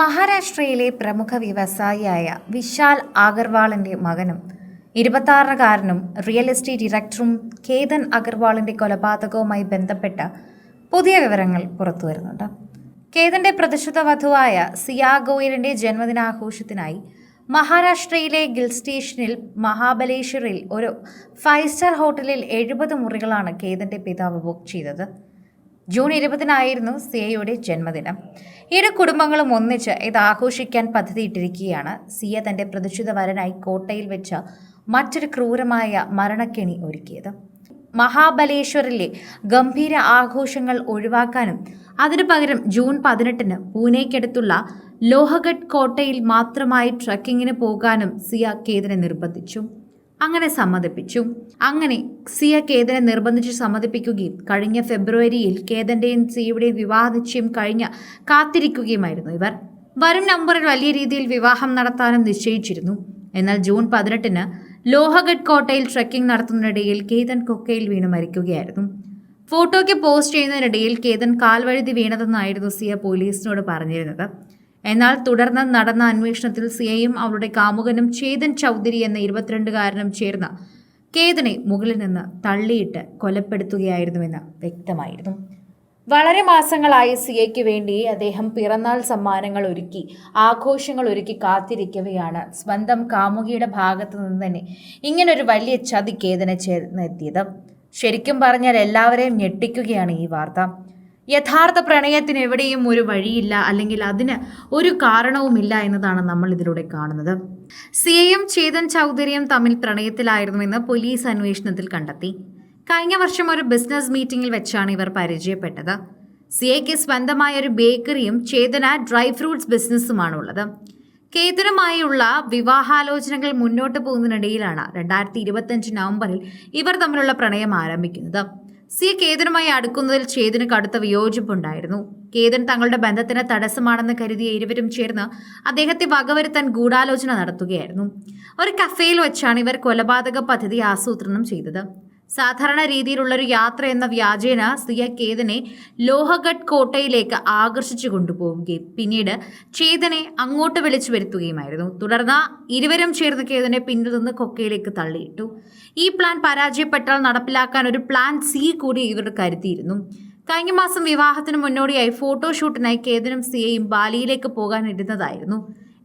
മഹാരാഷ്ട്രയിലെ പ്രമുഖ വ്യവസായിയായ വിശാൽ അഗർവാളിന്റെ മകനും 26-കാരനും റിയൽ എസ്റ്റേറ്റ് ഡയറക്ടറും കേതൻ അഗർവാളിന്റെ കൊലപാതകവുമായി ബന്ധപ്പെട്ട പുതിയ വിവരങ്ങൾ പുറത്തുവരുന്നുണ്ട്. കേതന്റെ പ്രതിശുദ്ധ വധുവായ സിയ ഗോയലിന്റെ ജന്മദിനാഘോഷത്തിനായി മഹാരാഷ്ട്രയിലെ ഗിൽ സ്റ്റേഷനിൽ മഹാബലേശ്വറിൽ ഒരു 5 സ്റ്റാർ ഹോട്ടലിൽ 70 മുറികളാണ് കേതന്റെ പിതാവ് ബുക്ക് ചെയ്തത്. ജൂൺ 20-നായിരുന്നു സിയയുടെ ജന്മദിനം. ഇരു കുടുംബങ്ങളും ഒന്നിച്ച് ഇത് ആഘോഷിക്കാൻ പദ്ധതിയിട്ടിരിക്കുകയാണ്. സിയ തന്റെ പ്രതിഷ്ഠിത വരനായി കോട്ടയിൽ വെച്ച് മറ്റൊരു ക്രൂരമായ മരണക്കെണി ഒരുക്കിയത്. മഹാബലേശ്വറിലെ ഗംഭീര ആഘോഷങ്ങൾ ഒഴിവാക്കാനും അതിനു പകരം ജൂൺ 18-ന് പൂനെക്കടുത്തുള്ള ലോഹഗഡ് കോട്ടയിൽ മാത്രമായി ട്രക്കിങ്ങിന് പോകാനും സിയ കേതനെ നിർബന്ധിച്ചു. അങ്ങനെ സിയ കേതനെ നിർബന്ധിച്ച് സമ്മതിപ്പിക്കുകയും കഴിഞ്ഞ ഫെബ്രുവരിയിൽ കേതന്റെയും സിയയുടെയും വിവാഹ നിശ്ചയം കഴിഞ്ഞ് കാത്തിരിക്കുകയുമായിരുന്നു ഇവർ. വരും നവംബറിൽ വലിയ രീതിയിൽ വിവാഹം നടത്താനും നിശ്ചയിച്ചിരുന്നു. എന്നാൽ ജൂൺ 18-ന് ലോഹഗഡ് കോട്ടയിൽ ട്രക്കിംഗ് നടത്തുന്നതിനിടയിൽ കേതൻ കൊക്കയിൽ വീണ് മരിക്കുകയായിരുന്നു. ഫോട്ടോയ്ക്ക് പോസ്റ്റ് ചെയ്യുന്നതിനിടയിൽ കേതൻ കാൽവഴുതി വീണതെന്നായിരുന്നു സിയ പോലീസിനോട് പറഞ്ഞിരുന്നത്. എന്നാൽ തുടർന്ന് നടന്ന അന്വേഷണത്തിൽ സിയയും അവളുടെ കാമുകനും ചേതൻ ചൗധരി എന്ന 22-കാരനും ചേർന്ന് കേതനെ മുകളിൽ നിന്ന് തള്ളിയിട്ട് കൊലപ്പെടുത്തുകയായിരുന്നുവെന്ന് വ്യക്തമായിരുന്നു. വളരെ മാസങ്ങളായി സിയയ്ക്ക് വേണ്ടി അദ്ദേഹം പിറന്നാൾ സമ്മാനങ്ങൾ ഒരുക്കി ആഘോഷങ്ങൾ ഒരുക്കി കാത്തിരിക്കവെയാണ് സ്വന്തം കാമുകിയുടെ ഭാഗത്തു നിന്ന് തന്നെ ഇങ്ങനൊരു വലിയ ചതി കേതനെ ചേർന്നെത്തിയത്. ശരിക്കും പറഞ്ഞാൽ എല്ലാവരെയും ഞെട്ടിക്കുകയാണ് ഈ വാർത്ത. യഥാർത്ഥ പ്രണയത്തിന് എവിടെയും ഒരു വഴിയില്ല, അല്ലെങ്കിൽ അതിന് ഒരു കാരണവുമില്ല എന്നതാണ് നമ്മൾ ഇതിലൂടെ കാണുന്നത്. സിയയും ചേതൻ ചൗധരിയും തമ്മിൽ പ്രണയത്തിലായിരുന്നുവെന്ന് പോലീസ് അന്വേഷണത്തിൽ കണ്ടെത്തി. കഴിഞ്ഞ വർഷം ഒരു ബിസിനസ് മീറ്റിംഗിൽ വെച്ചാണ് ഇവർ പരിചയപ്പെട്ടത്. സിയയ്ക്ക് സ്വന്തമായ ഒരു ബേക്കറിയും ചേതന ഡ്രൈ ഫ്രൂട്ട്സ് ബിസിനസ്സുമാണുള്ളത്. കേതനുമായുള്ള വിവാഹാലോചനകൾ മുന്നോട്ട് പോകുന്നതിനിടയിലാണ് 2025 നവംബറിൽ ഇവർ തമ്മിലുള്ള പ്രണയം ആരംഭിക്കുന്നത്. സിയ കേതനുമായി അടുക്കുന്നതിൽ ചേതന് കടുത്ത വിയോജിപ്പുണ്ടായിരുന്നു. കേതൻ തങ്ങളുടെ ബന്ധത്തിന് തടസ്സമാണെന്ന് കരുതിയ ഇരുവരും ചേർന്ന് അദ്ദേഹത്തെ വകവരുത്താൻ ഗൂഢാലോചന നടത്തുകയായിരുന്നു. ഒരു കഫേയിൽ വെച്ചാണ് ഇവർ കൊലപാതക പദ്ധതി ആസൂത്രണം ചെയ്തത്. സാധാരണ രീതിയിലുള്ളൊരു യാത്ര എന്ന വ്യാജേന സിയ കേതനെ ലോഹഗഡ് കോട്ടയിലേക്ക് ആകർഷിച്ചു കൊണ്ടുപോവുകയും പിന്നീട് ചേതനെ അങ്ങോട്ട് വിളിച്ചു വരുത്തുകയുമായിരുന്നു. തുടർന്ന് ഇരുവരും ചേർന്ന് കേതനെ പിന്നിൽ നിന്ന് കൊക്കയിലേക്ക് തള്ളിയിട്ടു. ഈ പ്ലാൻ പരാജയപ്പെട്ടാൽ നടപ്പിലാക്കാൻ ഒരു പ്ലാൻ സി കൂടി ഇവർ കരുതിയിരുന്നു. കഴിഞ്ഞ മാസം വിവാഹത്തിന് മുന്നോടിയായി ഫോട്ടോഷൂട്ടിനായി കേതനും സിയയും ബാലിയിലേക്ക് പോകാനിരുന്നതായിരുന്നു.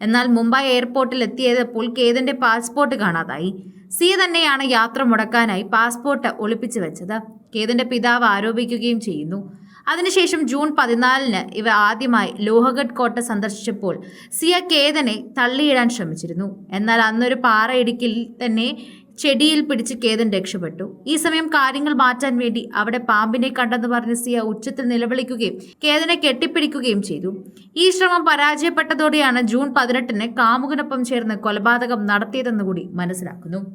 എന്നാൽ മുംബൈ എയർപോർട്ടിൽ എത്തിയപ്പോൾ കേതന്റെ പാസ്പോർട്ട് കാണാതായി. സിയ തന്നെയാണ് യാത്ര മുടക്കാനായി പാസ്പോർട്ട് ഒളിപ്പിച്ചു വെച്ചത്. കേതന്റെ പിതാവ് ആരോപിക്കുകയും ചെയ്യുന്നു. അതിനുശേഷം ജൂൺ 14-ന് ഇവ ആദ്യമായി ലോഹഗഡ് കോട്ട സന്ദർശിച്ചപ്പോൾ സിയ കേതനെ തള്ളിയിടാൻ ശ്രമിച്ചിരുന്നു. എന്നാൽ അന്നൊരു പാറയിടുക്കിൽ തന്നെ ചെടിയിൽ പിടിച്ച് കേതൻ രക്ഷപ്പെട്ടു. ഈ സമയം കാര്യങ്ങൾ മാറ്റാൻ വേണ്ടി അവിടെ പാമ്പിനെ കണ്ടെന്ന് പറഞ്ഞ് സിയ ഉച്ചത്തിൽ നിലവിളിക്കുകയും കേതനെ കെട്ടിപ്പിടിക്കുകയും ചെയ്തു. ഈ ശ്രമം പരാജയപ്പെട്ടതോടെയാണ് ജൂൺ 18-ന് കാമുകനൊപ്പം ചേർന്ന് കൊലപാതകം നടത്തിയതെന്ന് കൂടി മനസ്സിലാക്കുന്നു.